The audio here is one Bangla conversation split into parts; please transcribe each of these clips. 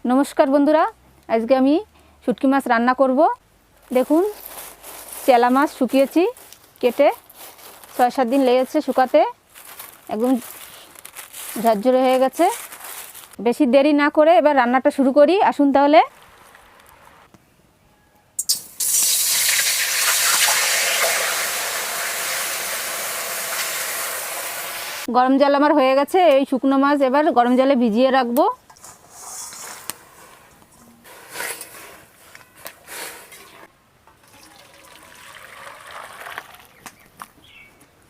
नमस्कार बंधुरा आज के आमी शुटकी माछ रान्ना करब। देखुन चेला माछ शुकिয়েছি केटे 6-7 दिन लेगेছে শুকাতে एकदम ঝরঝরে হয়ে গেছে। বেশি দেরি না করে এবার রান্নাটা শুরু করি। আসুন তাহলে। গরম জল আমার হয়ে গেছে। এই শুকনো মাছ এবার গরম জলে ভিজিয়ে রাখবো।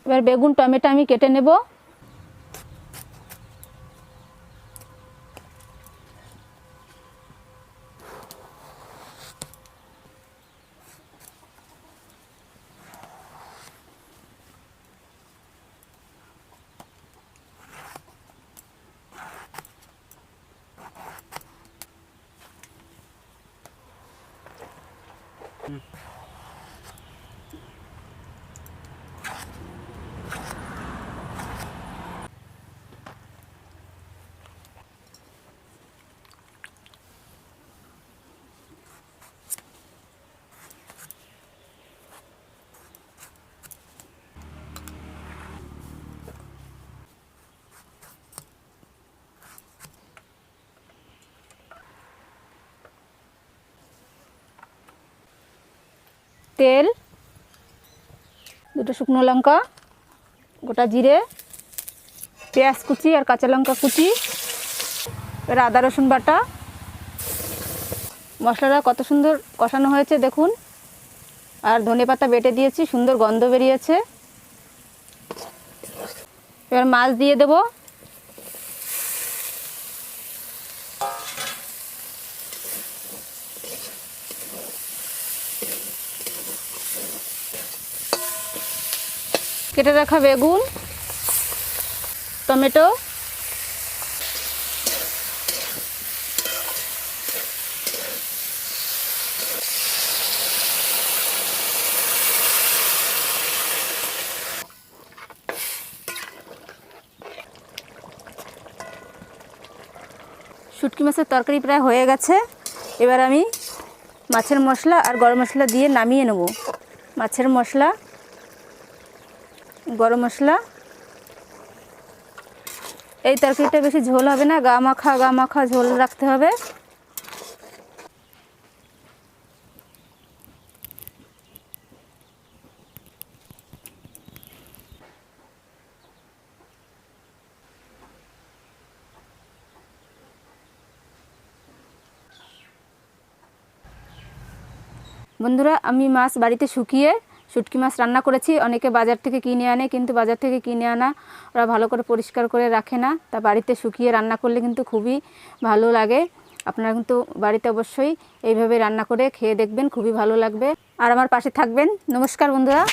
এবার বেগুন টমেটো আমি কেটে নেব। तेल दुटो शुकनो लंका गोटा जिरे पेঁয়াজ कुची और काँचा लंका कुची और आदा रसुन बाटा मशलाटा कत सुंदर कषानो হয়েছে দেখুন। আর ধনেপাতা বেটে দিয়েছি, সুন্দর গন্ধ বেরিয়েছে। এবার মাছ দিয়ে দেব। কেটে রাখা বেগুন টমেটো শুটকি মাছের তরকারি প্রায় হয়ে গেছে। এবার আমি মাছের মশলা আর গরম মশলা দিয়ে নামিয়ে নেব। মাছের মশলা গরম মশলা। এই তরকারিটা বেশি ঝোল হবে না, গা মাখা ঝোল রাখতে হবে। বন্ধুরা আমি মাছ বাড়িতে শুকিয়ে শুটকি মাছ রান্না করেছি। অনেকে বাজার থেকে কিনে আনে, কিন্তু বাজার থেকে কিনে আনা ওরা ভালো করে পরিষ্কার করে রাখে না। তা বাড়িতে শুকিয়ে রান্না করলে কিন্তু খুবই ভালো লাগে। আপনারা কিন্তু বাড়িতে অবশ্যই এইভাবে রান্না করে খেয়ে দেখবেন, খুবই ভালো লাগবে। আর আমার পাশে থাকবেন। নমস্কার বন্ধুরা।